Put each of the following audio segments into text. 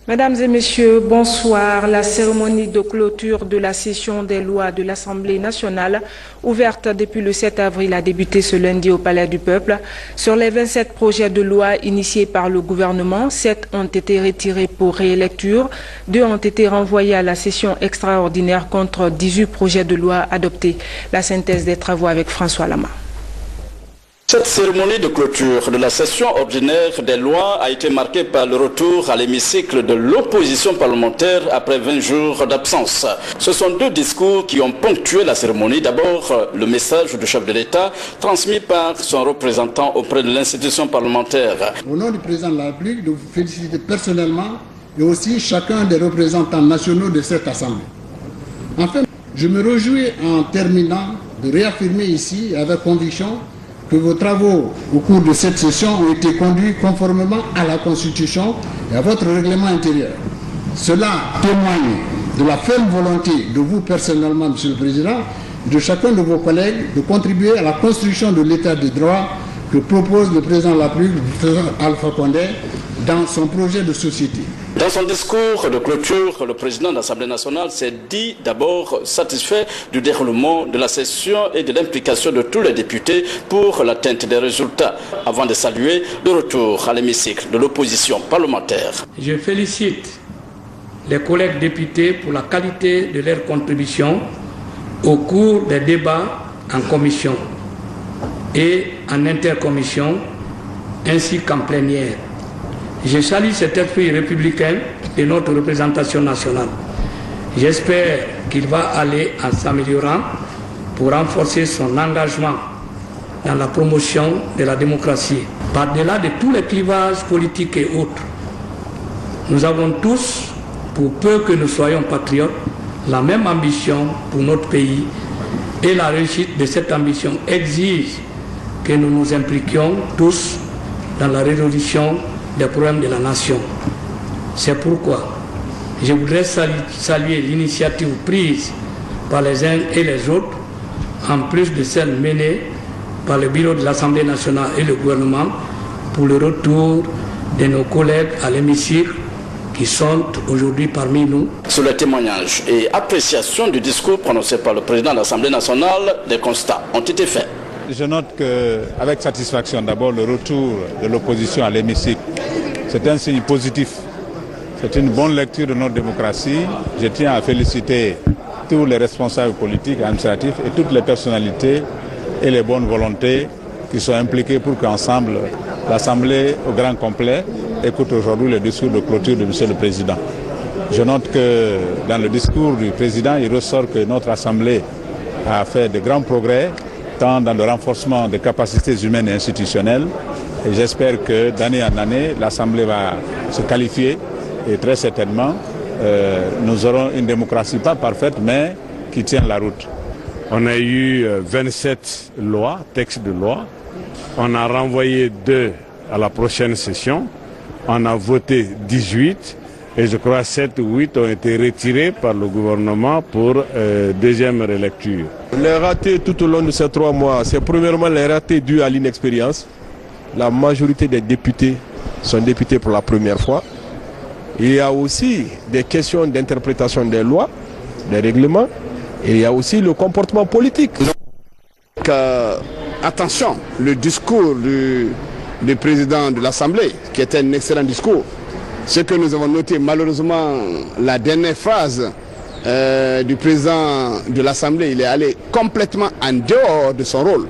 Mesdames et messieurs, bonsoir. La cérémonie de clôture de la session des lois de l'Assemblée nationale, ouverte depuis le 7 avril, a débuté ce lundi au Palais du Peuple. Sur les 27 projets de loi initiés par le gouvernement, 7 ont été retirés pour réélecture, 2 ont été renvoyés à la session extraordinaire contre 18 projets de loi adoptés. La synthèse des travaux avec François Lama. Cette cérémonie de clôture de la session ordinaire des lois a été marquée par le retour à l'hémicycle de l'opposition parlementaire après 20 jours d'absence. Ce sont 2 discours qui ont ponctué la cérémonie. D'abord, le message du chef de l'État transmis par son représentant auprès de l'institution parlementaire. Au nom du président de la République, de vous féliciter personnellement et aussi chacun des représentants nationaux de cette Assemblée. Enfin, je me réjouis en terminant de réaffirmer ici avec conviction que vos travaux au cours de cette session ont été conduits conformément à la Constitution et à votre règlement intérieur. Cela témoigne de la ferme volonté de vous personnellement, Monsieur le Président, et de chacun de vos collègues de contribuer à la construction de l'État de droit que propose le président de la République, Alpha Condé, dans son projet de société. Dans son discours de clôture, le président de l'Assemblée nationale s'est dit d'abord satisfait du déroulement de la session et de l'implication de tous les députés pour l'atteinte des résultats, avant de saluer le retour à l'hémicycle de l'opposition parlementaire. Je félicite les collègues députés pour la qualité de leur contribution au cours des débats en commission et en intercommission, ainsi qu'en plénière. Je salue cet esprit républicain de notre représentation nationale. J'espère qu'il va aller en s'améliorant pour renforcer son engagement dans la promotion de la démocratie. Par-delà de tous les clivages politiques et autres, nous avons tous, pour peu que nous soyons patriotes, la même ambition pour notre pays, et la réussite de cette ambition exige que nous nous impliquions tous dans la résolution des problèmes de la nation. C'est pourquoi je voudrais saluer l'initiative prise par les uns et les autres, en plus de celle menée par le bureau de l'Assemblée nationale et le gouvernement, pour le retour de nos collègues à l'hémicycle qui sont aujourd'hui parmi nous. Sur le témoignage et appréciation du discours prononcé par le président de l'Assemblée nationale, des constats ont été faits. Je note qu'avec satisfaction, d'abord, le retour de l'opposition à l'hémicycle, c'est un signe positif. C'est une bonne lecture de notre démocratie. Je tiens à féliciter tous les responsables politiques, administratifs et toutes les personnalités et les bonnes volontés qui sont impliquées pour qu'ensemble, l'Assemblée au grand complet écoute aujourd'hui le discours de clôture de M. le Président. Je note que dans le discours du Président, il ressort que notre Assemblée a fait de grands progrès, tant dans le renforcement des capacités humaines et institutionnelles. Et j'espère que d'année en année, l'Assemblée va se qualifier et très certainement, nous aurons une démocratie pas parfaite, mais qui tient la route. On a eu 27 lois, textes de loi. On a renvoyé 2 à la prochaine session. On a voté 18. Et je crois 7 ou 8 ont été retirés par le gouvernement pour deuxième relecture. Les ratés tout au long de ces 3 mois, c'est premièrement les ratés dus à l'inexpérience. La majorité des députés sont députés pour la première fois. Il y a aussi des questions d'interprétation des lois, des règlements, et il y a aussi le comportement politique. Attention, le discours du président de l'Assemblée, qui était un excellent discours. Ce que nous avons noté, malheureusement, la dernière phrase du président de l'Assemblée, il est allé complètement en dehors de son rôle.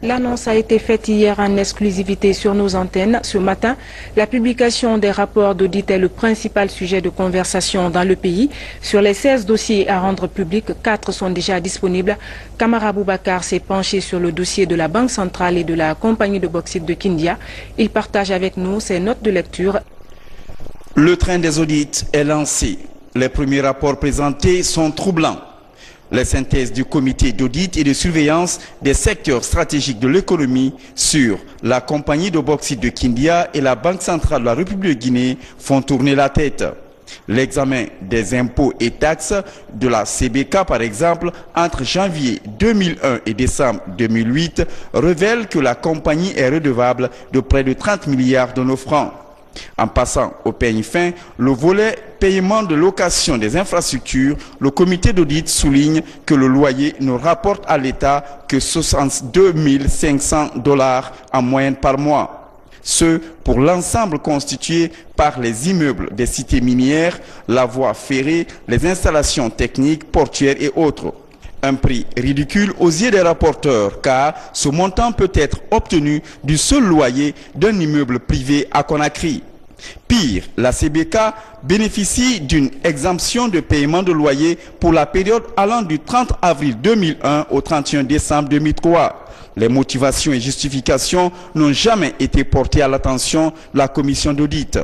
L'annonce a été faite hier en exclusivité sur nos antennes. Ce matin, la publication des rapports d'audit est le principal sujet de conversation dans le pays. Sur les 16 dossiers à rendre publics, 4 sont déjà disponibles. Kamara Boubacar s'est penché sur le dossier de la Banque centrale et de la compagnie de bauxite de Kindia. Il partage avec nous ses notes de lecture. Le train des audits est lancé. Les premiers rapports présentés sont troublants. Les synthèses du comité d'audit et de surveillance des secteurs stratégiques de l'économie sur la compagnie de bauxite de Kindia et la Banque centrale de la République de Guinée font tourner la tête. L'examen des impôts et taxes de la CBK, par exemple, entre janvier 2001 et décembre 2008, révèle que la compagnie est redevable de près de 30 milliards de nos francs. En passant au peigne fin, le volet paiement de location des infrastructures, le comité d'audit souligne que le loyer ne rapporte à l'État que 62 500 $ en moyenne par mois. Ce pour l'ensemble constitué par les immeubles des cités minières, la voie ferrée, les installations techniques, portuaires et autres. Un prix ridicule aux yeux des rapporteurs car ce montant peut être obtenu du seul loyer d'un immeuble privé à Conakry. Pire, la CBK bénéficie d'une exemption de paiement de loyer pour la période allant du 30 avril 2001 au 31 décembre 2003. Les motivations et justifications n'ont jamais été portées à l'attention de la commission d'audit.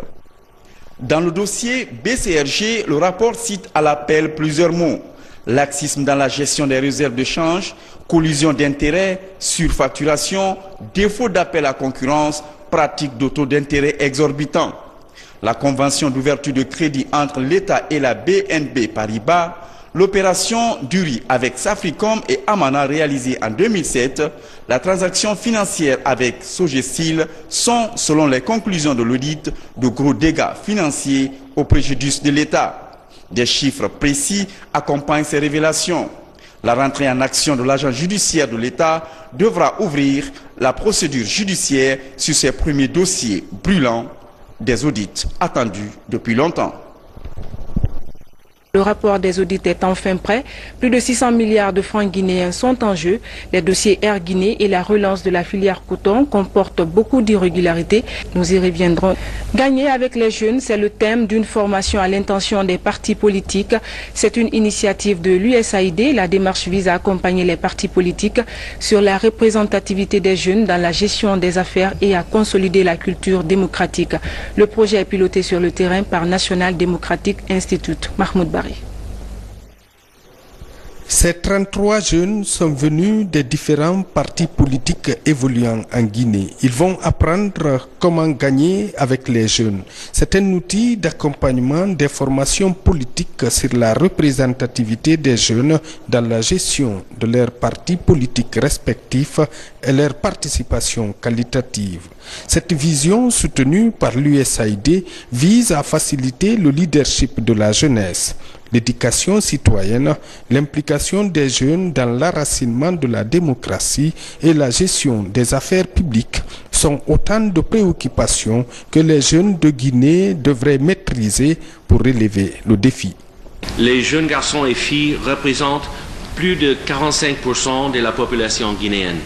Dans le dossier BCRG, le rapport cite à l'appel plusieurs mots. Laxisme dans la gestion des réserves de change, collusion d'intérêts, surfacturation, défaut d'appel à concurrence, pratique d'auto d'intérêt exorbitant. La convention d'ouverture de crédit entre l'État et la BNP Paribas, l'opération Duri avec Safricom et Amana réalisée en 2007, la transaction financière avec Sogestil sont, selon les conclusions de l'audit, de gros dégâts financiers au préjudice de l'État. Des chiffres précis accompagnent ces révélations. La rentrée en action de l'agent judiciaire de l'État devra ouvrir la procédure judiciaire sur ces premiers dossiers brûlants des audits attendus depuis longtemps. Le rapport des audits est enfin prêt. Plus de 600 milliards de francs guinéens sont en jeu. Les dossiers Air Guinée et la relance de la filière coton comportent beaucoup d'irrégularités. Nous y reviendrons. Gagner avec les jeunes, c'est le thème d'une formation à l'intention des partis politiques. C'est une initiative de l'USAID. La démarche vise à accompagner les partis politiques sur la représentativité des jeunes dans la gestion des affaires et à consolider la culture démocratique. Le projet est piloté sur le terrain par National Democratic Institute. Mahmoud Barry. Ces 33 jeunes sont venus des différents partis politiques évoluant en Guinée. Ils vont apprendre comment gagner avec les jeunes. C'est un outil d'accompagnement des formations politiques sur la représentativité des jeunes dans la gestion de leurs partis politiques respectifs et leur participation qualitative. Cette vision soutenue par l'USAID vise à faciliter le leadership de la jeunesse. L'éducation citoyenne, l'implication des jeunes dans l'enracinement de la démocratie et la gestion des affaires publiques sont autant de préoccupations que les jeunes de Guinée devraient maîtriser pour relever le défi. Les jeunes garçons et filles représentent plus de 45% de la population guinéenne.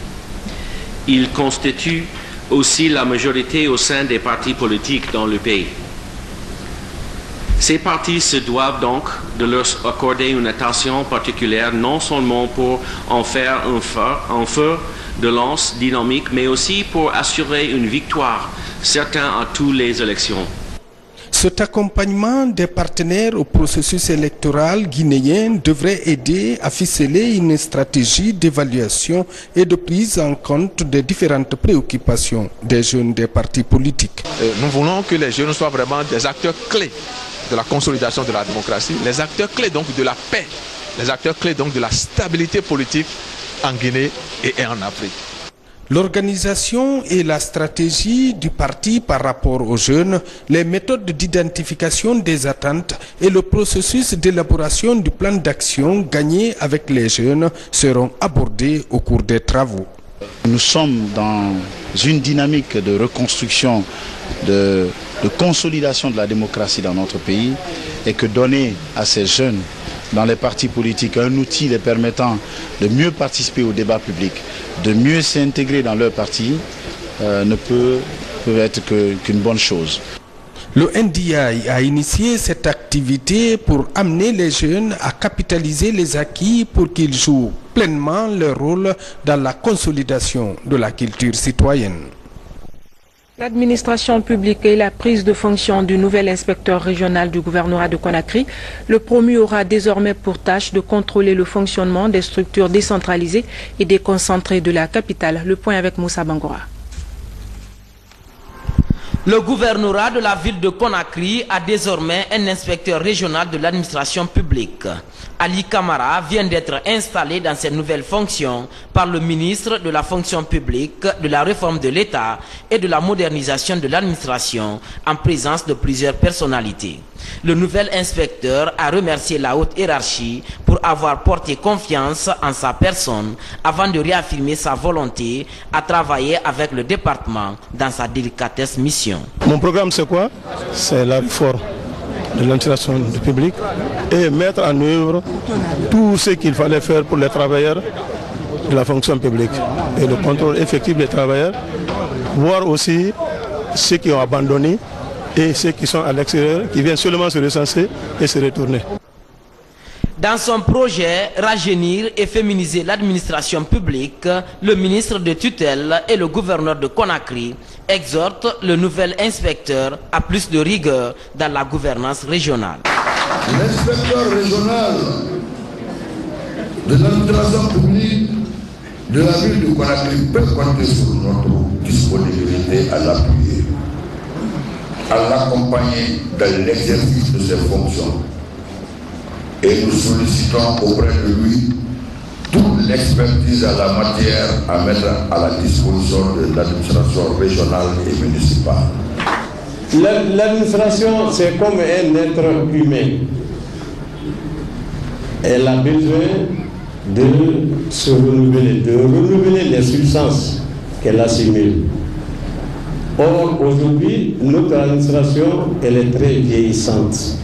Ils constituent aussi la majorité au sein des partis politiques dans le pays. Ces partis se doivent donc de leur accorder une attention particulière, non seulement pour en faire un feu de lance dynamique, mais aussi pour assurer une victoire certaine à toutes les élections. Cet accompagnement des partenaires au processus électoral guinéen devrait aider à ficeler une stratégie d'évaluation et de prise en compte des différentes préoccupations des jeunes des partis politiques. Nous voulons que les jeunes soient vraiment des acteurs clés de la consolidation de la démocratie, les acteurs clés donc de la paix, les acteurs clés donc de la stabilité politique en Guinée et en Afrique. L'organisation et la stratégie du parti par rapport aux jeunes, les méthodes d'identification des attentes et le processus d'élaboration du plan d'action gagné avec les jeunes seront abordés au cours des travaux. Nous sommes dans une dynamique de reconstruction, de consolidation de la démocratie dans notre pays et que donner à ces jeunes dans les partis politiques un outil les permettant de mieux participer au débat public, de mieux s'intégrer dans leur parti, ne peut être qu'une bonne chose. Le NDI a initié cette activité pour amener les jeunes à capitaliser les acquis pour qu'ils jouent pleinement leur rôle dans la consolidation de la culture citoyenne. L'administration publique et la prise de fonction du nouvel inspecteur régional du gouvernorat de Conakry, le promu aura désormais pour tâche de contrôler le fonctionnement des structures décentralisées et déconcentrées de la capitale. Le point avec Moussa Bangora. Le gouvernorat de la ville de Conakry a désormais un inspecteur régional de l'administration publique. Ali Camara vient d'être installé dans ses nouvelles fonctions par le ministre de la fonction publique, de la réforme de l'État et de la modernisation de l'administration en présence de plusieurs personnalités. Le nouvel inspecteur a remercié la haute hiérarchie pour avoir porté confiance en sa personne avant de réaffirmer sa volonté à travailler avec le département dans sa délicatesse mission. Mon programme c'est quoi? C'est la réforme de l'administration du public et mettre en œuvre tout ce qu'il fallait faire pour les travailleurs de la fonction publique et le contrôle effectif des travailleurs, voir aussi ceux qui ont abandonné et ceux qui sont à l'extérieur, qui viennent seulement se recenser et se retourner. Dans son projet Rajeunir et féminiser l'administration publique, le ministre de tutelle et le gouverneur de Conakry exhortent le nouvel inspecteur à plus de rigueur dans la gouvernance régionale. L'inspecteur régional de l'administration publique de la ville de Conakry peut compter sur notre disponibilité à l'appuyer, à l'accompagner dans l'exercice de ses fonctions. Et nous sollicitons auprès de lui toute l'expertise à la matière à mettre à la disposition de l'administration régionale et municipale. L'administration, c'est comme un être humain. Elle a besoin de se renouveler, de renouveler les substances qu'elle assimile. Or, aujourd'hui, notre administration, elle est très vieillissante.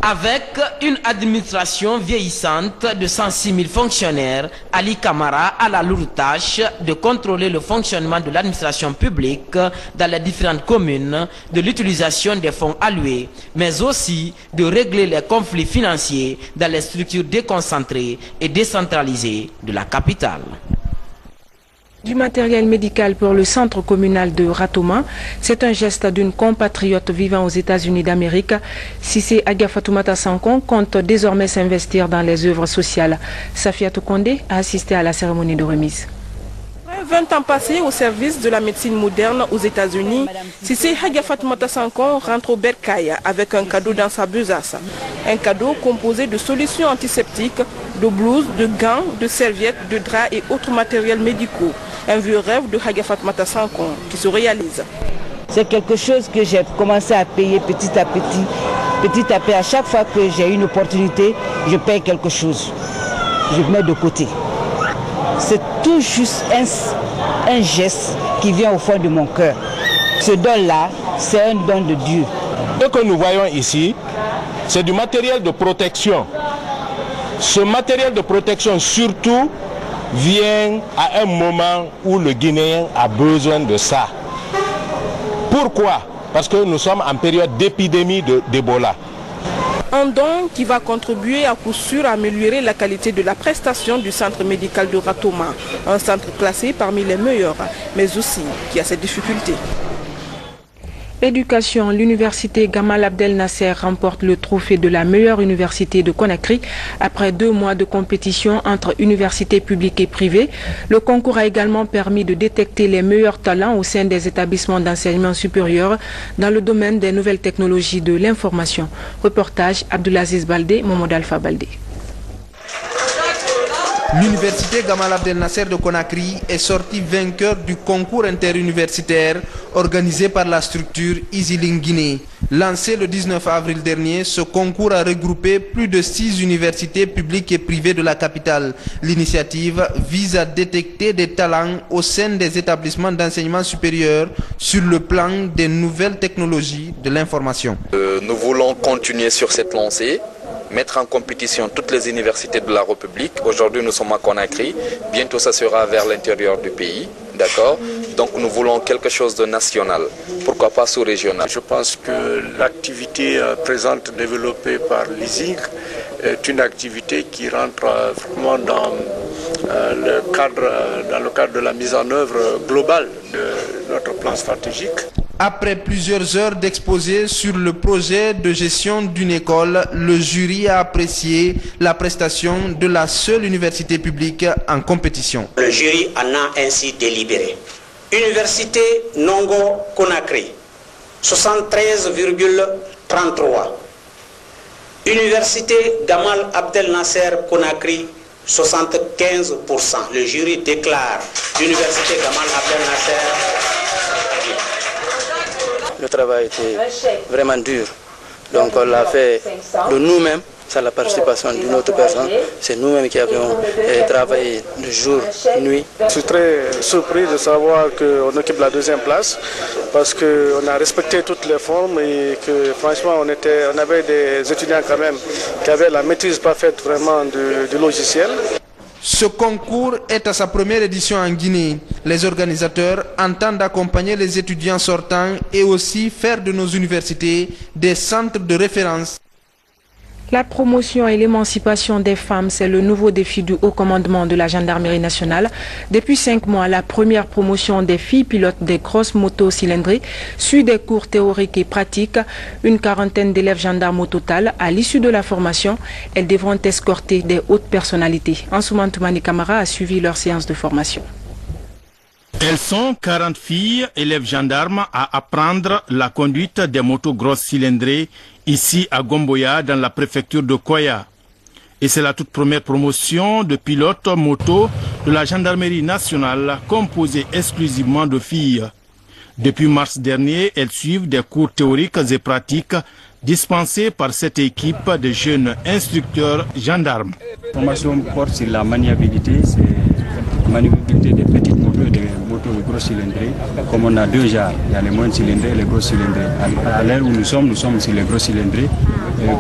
Avec une administration vieillissante de 106 000 fonctionnaires, Ali Camara a la lourde tâche de contrôler le fonctionnement de l'administration publique dans les différentes communes, de l'utilisation des fonds alloués, mais aussi de régler les conflits financiers dans les structures déconcentrées et décentralisées de la capitale. Du matériel médical pour le centre communal de Ratoma, c'est un geste d'une compatriote vivant aux États-Unis d'Amérique. Cissé Aga Fatoumata Sankon compte désormais s'investir dans les œuvres sociales. Safiatou Kondé a assisté à la cérémonie de remise. 20 ans passés au service de la médecine moderne aux États-Unis, Cissé Aga Fatoumata Sankon rentre au Bercail avec un cadeau dans sa besace. Un cadeau composé de solutions antiseptiques, de blouses, de gants, de serviettes, de draps et autres matériels médicaux. Un vieux rêve de Haga Fatoumata Sankon qui se réalise. C'est quelque chose que j'ai commencé à payer petit à petit. Petit à petit, à chaque fois que j'ai une opportunité, je paye quelque chose. Je mets de côté. C'est tout juste un geste qui vient au fond de mon cœur. Ce don-là, c'est un don de Dieu. Ce que nous voyons ici, c'est du matériel de protection. Ce matériel de protection surtout vient à un moment où le Guinéen a besoin de ça. Pourquoi? Parce que nous sommes en période d'épidémie d'Ebola. Un don qui va contribuer à coup sûr à améliorer la qualité de la prestation du centre médical de Ratoma. Un centre classé parmi les meilleurs, mais aussi qui a ses difficultés. Éducation, l'université Gamal Abdel Nasser remporte le trophée de la meilleure université de Conakry après 2 mois de compétition entre universités publiques et privées. Le concours a également permis de détecter les meilleurs talents au sein des établissements d'enseignement supérieur dans le domaine des nouvelles technologies de l'information. Reportage Abdulaziz Baldé, Mohamed Alpha Baldé. L'université Gamal Abdel Nasser de Conakry est sortie vainqueur du concours interuniversitaire organisé par la structure EasyLink Guinée. Lancé le 19 avril dernier, ce concours a regroupé plus de 6 universités publiques et privées de la capitale. L'initiative vise à détecter des talents au sein des établissements d'enseignement supérieur sur le plan des nouvelles technologies de l'information. Nous voulons continuer sur cette lancée, mettre en compétition toutes les universités de la République. Aujourd'hui, nous sommes à Conakry. Bientôt, ça sera vers l'intérieur du pays. D'accord? Donc, nous voulons quelque chose de national. Pourquoi pas sous-régional? Je pense que l'activité présente développée par l'EasyLink est une activité qui rentre vraiment dans le cadre de la mise en œuvre globale de notre plan stratégique. Après plusieurs heures d'exposé sur le projet de gestion d'une école, le jury a apprécié la prestation de la seule université publique en compétition. Le jury en a ainsi délibéré. Université Nongo Conakry, 73,33. Université Gamal Abdel Nasser Conakry, 75%. Le jury déclare l'Université Gamal Abdel Nasser. Le travail était vraiment dur. Donc on l'a fait de nous-mêmes, sans la participation d'une autre personne. C'est nous-mêmes qui avions travaillé de jour, nuit. Je suis très surpris de savoir qu'on occupe la deuxième place parce qu'on a respecté toutes les formes et que franchement on avait des étudiants quand même qui avaient la maîtrise parfaite vraiment du logiciel. Ce concours est à sa première édition en Guinée. Les organisateurs entendent accompagner les étudiants sortants et aussi faire de nos universités des centres de référence. La promotion et l'émancipation des femmes, c'est le nouveau défi du haut commandement de la gendarmerie nationale. Depuis 5 mois, la première promotion des filles pilotes des grosses motos cylindrées suit des cours théoriques et pratiques. Une quarantaine d'élèves gendarmes au total. À l'issue de la formation, elles devront escorter des hautes personnalités. Ansoumane Toumani Kamara a suivi leur séance de formation. Elles sont 40 filles, élèves gendarmes, à apprendre la conduite des motos grosses cylindrées ici à Gomboya, dans la préfecture de Koya. Et c'est la toute première promotion de pilotes moto de la gendarmerie nationale, composée exclusivement de filles. Depuis mars dernier, elles suivent des cours théoriques et pratiques dispensés par cette équipe de jeunes instructeurs gendarmes. La formation porte sur la maniabilité, c'est la maniabilité des petites motos et des motos de grosses cylindrées. Comme on a deux genres, il y a les moyennes cylindrées et les grosses cylindrées. À l'heure où nous sommes sur les grosses cylindrées.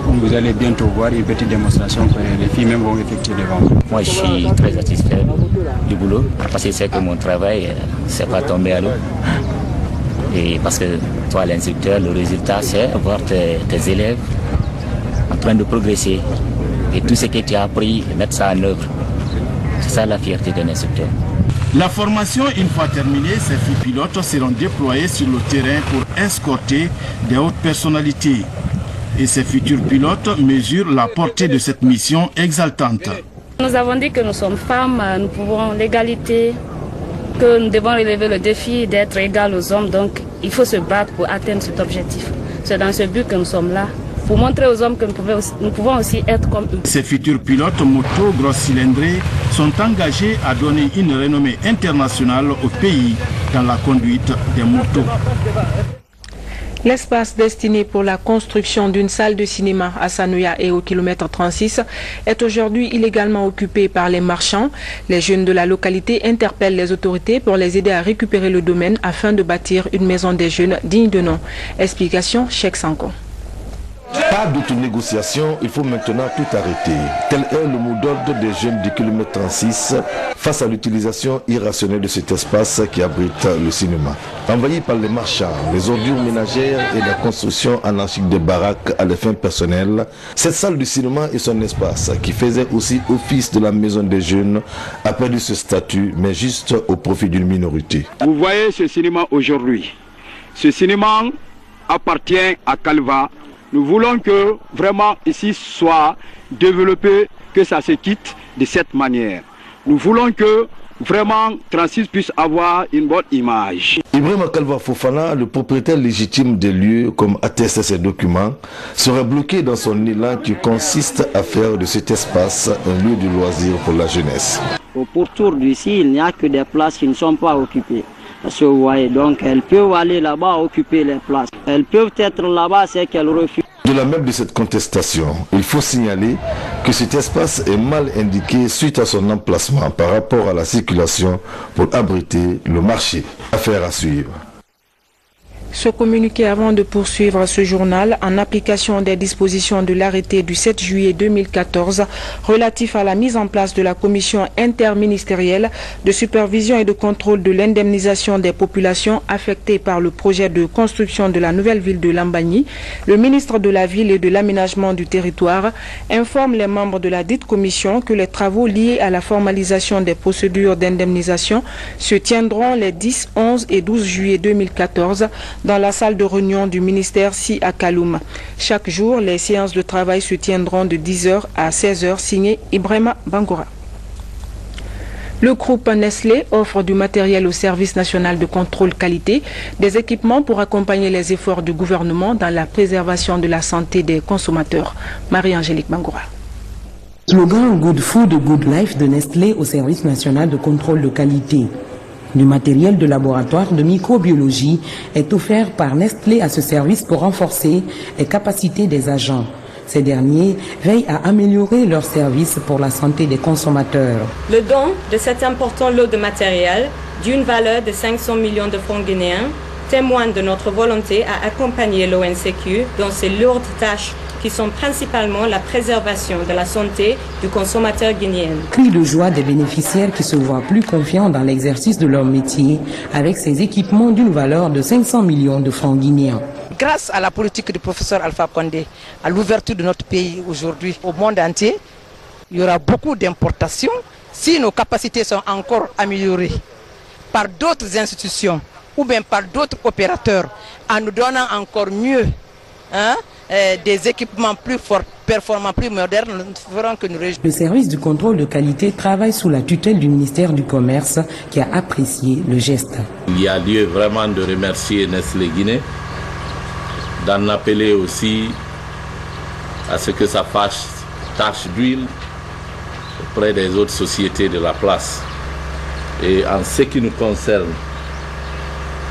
Vous allez bientôt voir une petite démonstration que les filles même vont effectuer devant vous. Moi je suis très satisfait du boulot parce que c'est que mon travail, c'est pas tombé à l'eau. Et parce que toi l'instructeur, le résultat c'est voir tes élèves en train de progresser et tout ce que tu as appris, mettre ça en œuvre. C'est ça la fierté d'un instructeur. La formation, une fois terminée, ces filles pilotes seront déployées sur le terrain pour escorter des hautes personnalités. Et ces futurs pilotes mesurent la portée de cette mission exaltante. Nous avons dit que nous sommes femmes, nous pouvons l'égalité, que nous devons relever le défi d'être égales aux hommes. Donc il faut se battre pour atteindre cet objectif. C'est dans ce but que nous sommes là, pour montrer aux hommes que nous pouvons aussi être comme eux. Ces futurs pilotes moto grosses cylindrées sont engagés à donner une renommée internationale au pays dans la conduite des motos. L'espace destiné pour la construction d'une salle de cinéma à Sanouya et au kilomètre 36 est aujourd'hui illégalement occupé par les marchands. Les jeunes de la localité interpellent les autorités pour les aider à récupérer le domaine afin de bâtir une maison des jeunes digne de nom. Explication, Cheikh Sanko. Pas d'autonégociation, il faut maintenant tout arrêter. Tel est le mot d'ordre des jeunes du kilomètre 36 face à l'utilisation irrationnelle de cet espace qui abrite le cinéma. Envahi par les marchands, les ordures ménagères et la construction anarchique de baraques à des fins personnelles, cette salle du cinéma et son espace, qui faisait aussi office de la maison des jeunes, a perdu ce statut, mais juste au profit d'une minorité. Vous voyez ce cinéma aujourd'hui. Ce cinéma appartient à Calva. Nous voulons que vraiment ici soit développé, que ça se quitte de cette manière. Nous voulons que vraiment 36 puisse avoir une bonne image. Ibrahima Kalva Fofana, le propriétaire légitime des lieux, comme attestent ces documents, serait bloqué dans son élan qui consiste à faire de cet espace un lieu de loisir pour la jeunesse. Au pourtour d'ici, il n'y a que des places qui ne sont pas occupées. Parce que vous voyez, donc elles peuvent aller là-bas occuper les places. Elles peuvent être là-bas, c'est qu'elles refusent. De-delà même de cette contestation, il faut signaler que cet espace est mal indiqué suite à son emplacement par rapport à la circulation pour abriter le marché. Affaire à suivre. Ce communiqué avant de poursuivre ce journal en application des dispositions de l'arrêté du 7 juillet 2014 relatif à la mise en place de la commission interministérielle de supervision et de contrôle de l'indemnisation des populations affectées par le projet de construction de la nouvelle ville de Lambagny. Le ministre de la Ville et de l'Aménagement du Territoire informe les membres de la dite commission que les travaux liés à la formalisation des procédures d'indemnisation se tiendront les 10, 11 et 12 juillet 2014 dans la salle de réunion du ministère Si à Kaloum. Chaque jour, les séances de travail se tiendront de 10h à 16h, signé Ibrahima Bangoura. Le groupe Nestlé offre du matériel au service national de contrôle qualité, des équipements pour accompagner les efforts du gouvernement dans la préservation de la santé des consommateurs. Marie-Angélique Bangoura. Slogan Good Food, Good Life de Nestlé au service national de contrôle de qualité. Du matériel de laboratoire de microbiologie est offert par Nestlé à ce service pour renforcer les capacités des agents. Ces derniers veillent à améliorer leur service pour la santé des consommateurs. Le don de cet important lot de matériel, d'une valeur de 500 millions de francs guinéens, témoigne de notre volonté à accompagner l'ONCQ dans ses lourdes tâches qui sont principalement la préservation de la santé du consommateur guinéen. Cri de joie des bénéficiaires qui se voient plus confiants dans l'exercice de leur métier avec ces équipements d'une valeur de 500 millions de francs guinéens. Grâce à la politique du professeur Alpha Condé, à l'ouverture de notre pays aujourd'hui au monde entier, il y aura beaucoup d'importations si nos capacités sont encore améliorées par d'autres institutions ou bien par d'autres opérateurs en nous donnant encore mieux des équipements plus forts, performants, plus modernes, nous ferons que nous réjouissons. Le service du contrôle de qualité travaille sous la tutelle du ministère du Commerce qui a apprécié le geste. Il y a lieu vraiment de remercier Nestlé Guinée, d'en appeler aussi à ce que ça fasse tâche d'huile auprès des autres sociétés de la place. Et en ce qui nous concerne,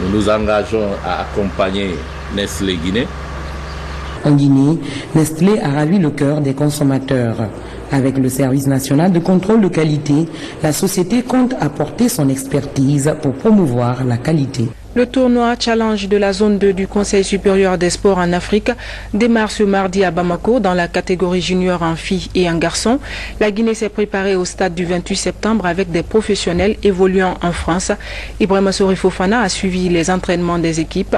nous nous engageons à accompagner Nestlé Guinée. En Guinée, Nestlé a ravi le cœur des consommateurs. Avec le service national de contrôle de qualité, la société compte apporter son expertise pour promouvoir la qualité. Le tournoi Challenge de la zone 2 du Conseil supérieur des sports en Afrique démarre ce mardi à Bamako dans la catégorie junior en filles et en garçons. La Guinée s'est préparée au stade du 28 septembre avec des professionnels évoluant en France. Ibrahima Sori Fofana a suivi les entraînements des équipes.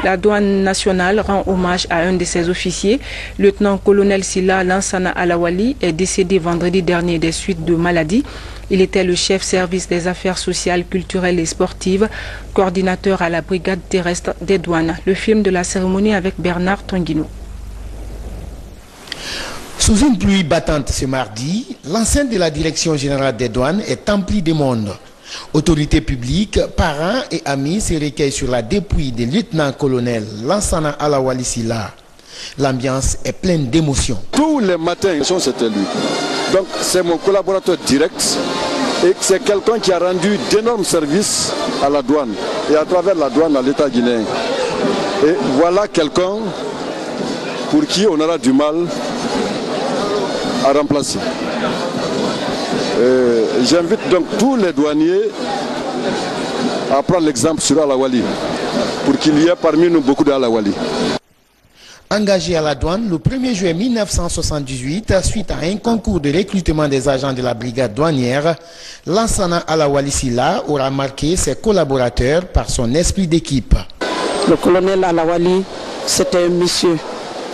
La douane nationale rend hommage à un de ses officiers. Lieutenant-colonel Silla Lansana Alawali est décédé vendredi dernier des suites de maladie. Il était le chef service des affaires sociales, culturelles et sportives, coordinateur à la brigade terrestre des douanes. Le film de la cérémonie avec Bernard Tonguino. Sous une pluie battante ce mardi, l'enceinte de la direction générale des douanes est emplie de monde. Autorités publiques, parents et amis se recueillent sur la dépouille du lieutenant-colonel Lansana Alawali Silla. L'ambiance est pleine d'émotions. Tous les matins, c'était lui. Donc c'est mon collaborateur direct et c'est quelqu'un qui a rendu d'énormes services à la douane et à travers la douane à l'État guinéen. Et voilà quelqu'un pour qui on aura du mal à remplacer. J'invite donc tous les douaniers à prendre l'exemple sur Alawali pour qu'il y ait parmi nous beaucoup d'Alawali. Engagé à la douane le 1er juillet 1978, suite à un concours de recrutement des agents de la brigade douanière, Lansana Alawali Silla aura marqué ses collaborateurs par son esprit d'équipe. Le colonel Alawali, c'était un monsieur,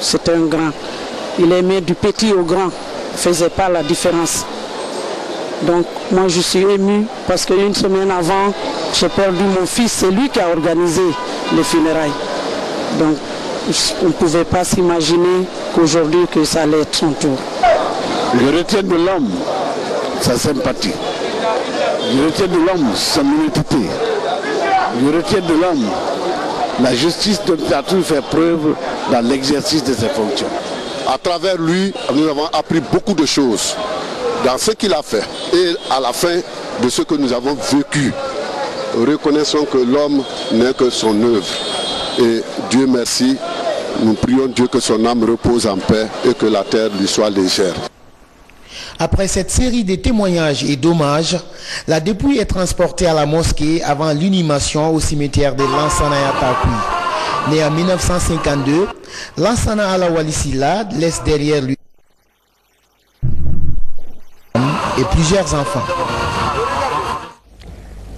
c'était un grand. Il aimait du petit au grand, ne faisait pas la différence. Donc moi je suis ému parce qu'une semaine avant, j'ai perdu mon fils, c'est lui qui a organisé les funérailles. Donc on ne pouvait pas s'imaginer qu'aujourd'hui que ça allait être son tour. Je retiens de l'homme sa sympathie. Je retiens de l'homme son honnêteté. Je retiens de l'homme la justice dont il a toujours fait preuve dans l'exercice de ses fonctions. À travers lui, nous avons appris beaucoup de choses dans ce qu'il a fait et à la fin de ce que nous avons vécu. Reconnaissons que l'homme n'est que son œuvre. Et Dieu merci, nous prions Dieu que son âme repose en paix et que la terre lui soit légère. Après cette série de témoignages et d'hommages, la dépouille est transportée à la mosquée avant l'inhumation au cimetière de Lansana Yatakui. Né en 1952, Lansana Alawali Silla laisse derrière lui et plusieurs enfants.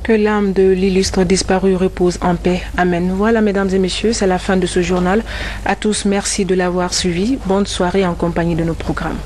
Que l'âme de l'illustre disparu repose en paix. Amen. Voilà, mesdames et messieurs, c'est la fin de ce journal. À tous, merci de l'avoir suivi. Bonne soirée en compagnie de nos programmes.